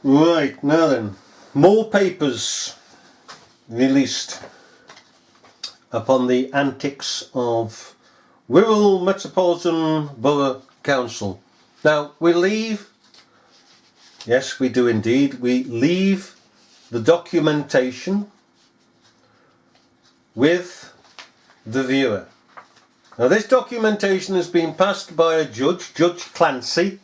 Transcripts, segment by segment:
Right, now then, more papers released upon the antics of Wirral Metropolitan Borough Council. Now, we leave, yes we do indeed, we leave the documentation with the viewer. Now this documentation has been passed by a judge, Judge Clancy,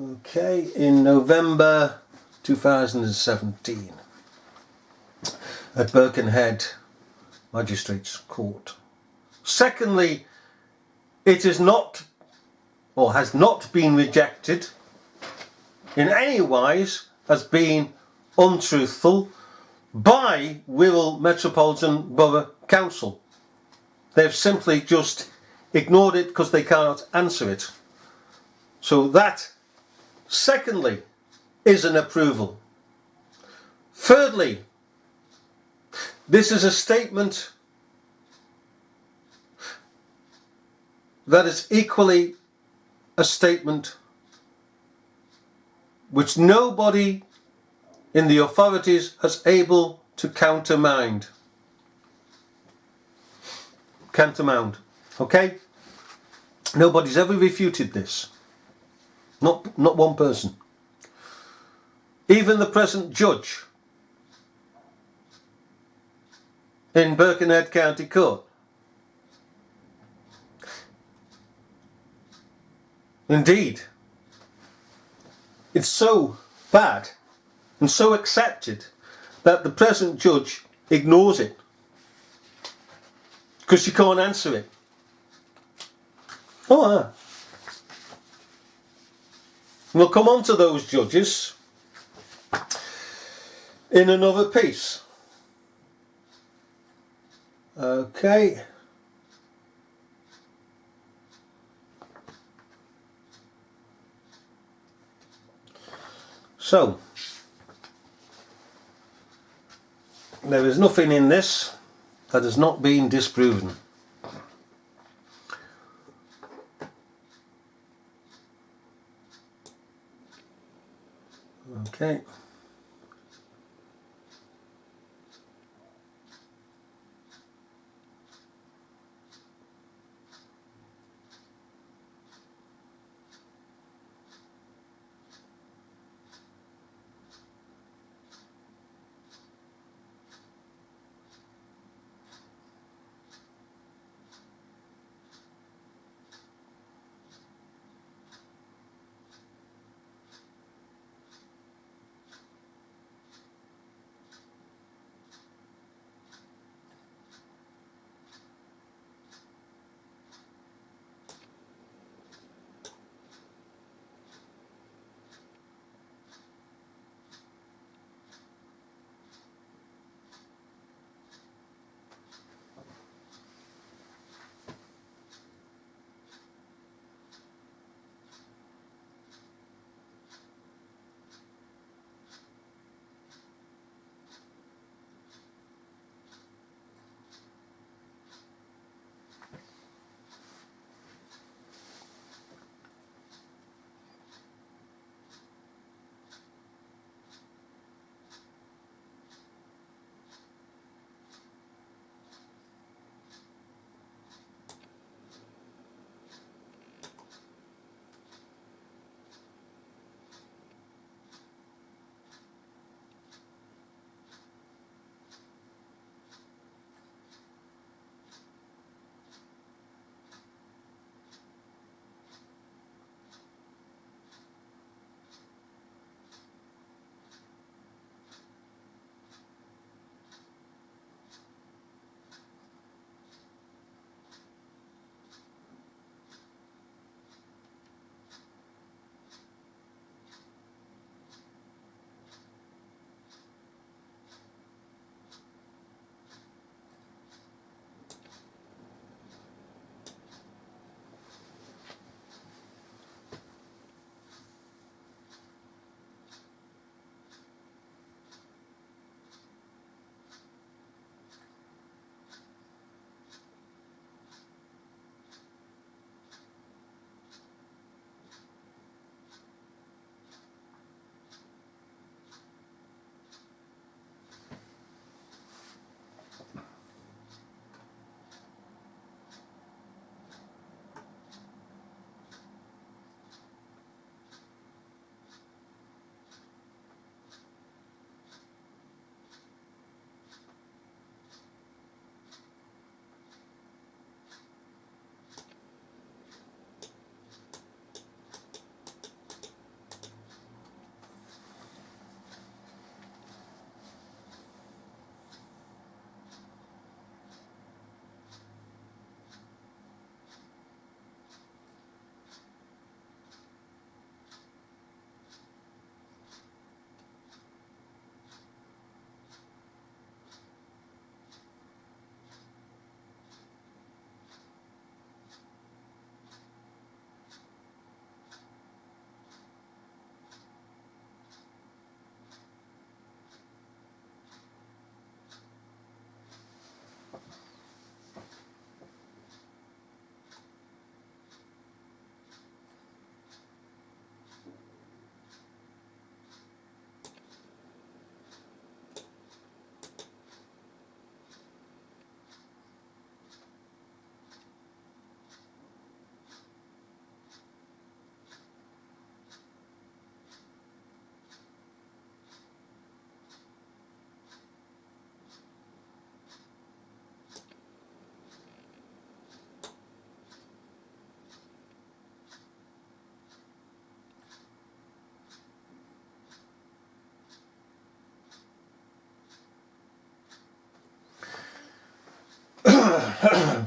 okay, in November 2017 at Birkenhead Magistrates Court. Secondly, it is not or has not been rejected in any wise as being untruthful by Wirral Metropolitan Borough Council. They've simply just ignored it because they cannot answer it. So that, secondly, is an approval. Thirdly, this is a statement that is equally a statement which nobody in the authorities has able to countermand. Okay? Nobody's ever refuted this. Not one person. Even the present judge in Birkenhead County Court. Indeed, it's so bad and so accepted that the present judge ignores it because she can't answer it. We'll come on to those judges in another piece. Okay. So, there is nothing in this that has not been disproven. Okay.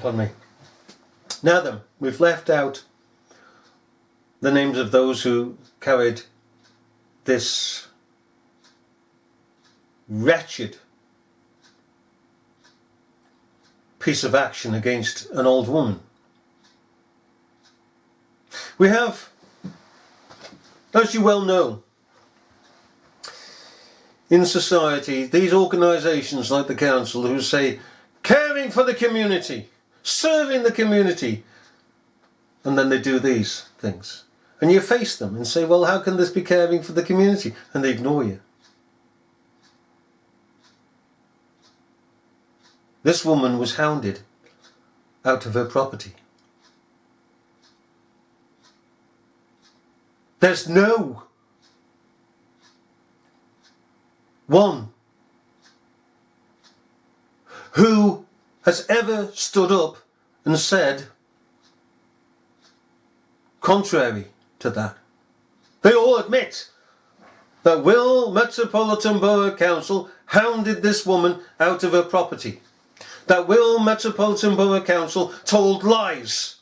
pardon me. Now then, we've left out the names of those who carried this wretched piece of action against an old woman. We have, as you well know, in society, these organisations like the council who say, caring for the community, serving the community, and then they do these things. And you face them and say, well, how can this be caring for the community? And they ignore you. This woman was hounded out of her property. There's no one who has ever stood up and said contrary to that. They all admit that Wirral Metropolitan Borough Council hounded this woman out of her property. That Wirral Metropolitan Borough Council told lies.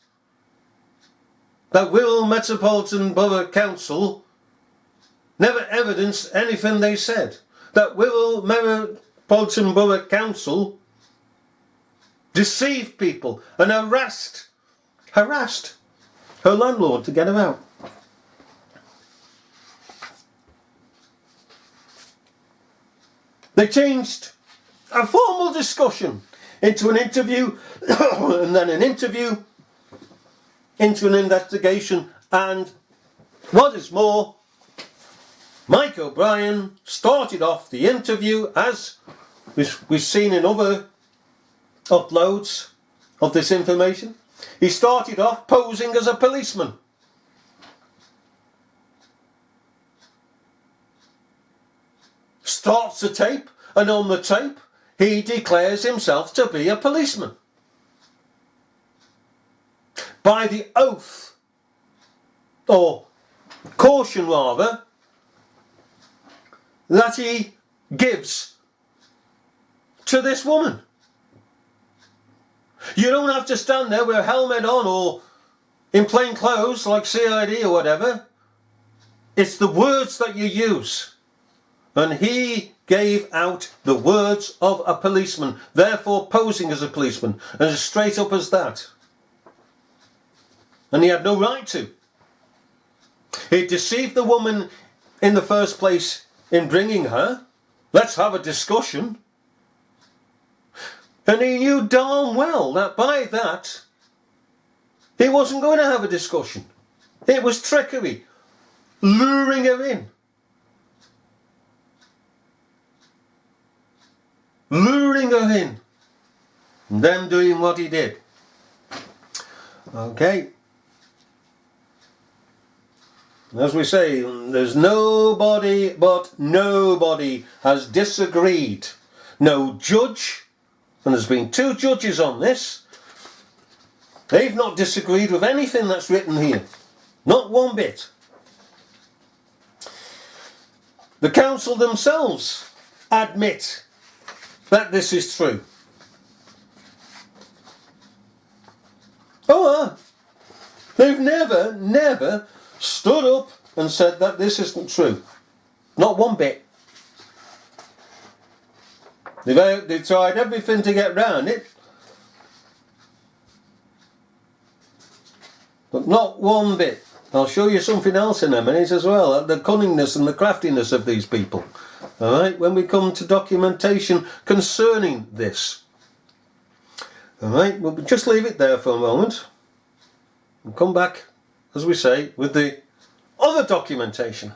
That Wirral Metropolitan Borough Council never evidenced anything they said. That Wirral Metropolitan Borough Council deceived people and harassed her landlord to get her out. They changed a formal discussion into an interview and then an interview into an investigation, and what is more, Mike O'Brien started off the interview, as we've seen in other uploads of this information. He started off posing as a policeman. Starts the tape, and on the tape he declares himself to be a policeman. By the oath, or caution rather, that he gives to this woman. You don't have to stand there with a helmet on or in plain clothes like CID or whatever. It's the words that you use. And he gave out the words of a policeman, therefore posing as a policeman, and as straight up as that. And he had no right to. He deceived the woman in the first place in bringing her. Let's have a discussion. And he knew darn well that by that he wasn't going to have a discussion. It was trickery, luring her in. Luring her in. And then doing what he did. Okay. As we say, there's nobody but nobody has disagreed. No judge, and there's been 2 judges on this. They've not disagreed with anything that's written here. Not one bit. The council themselves admit that this is true. They've never stood up and said that this isn't true. Not one bit. They've tried everything to get round it, but not one bit. I'll show you something else in a minute as well, the cunningness and the craftiness of these people. Alright, when we come to documentation concerning this. Alright, we'll just leave it there for a moment. We'll come back, as we say, with the other documentation.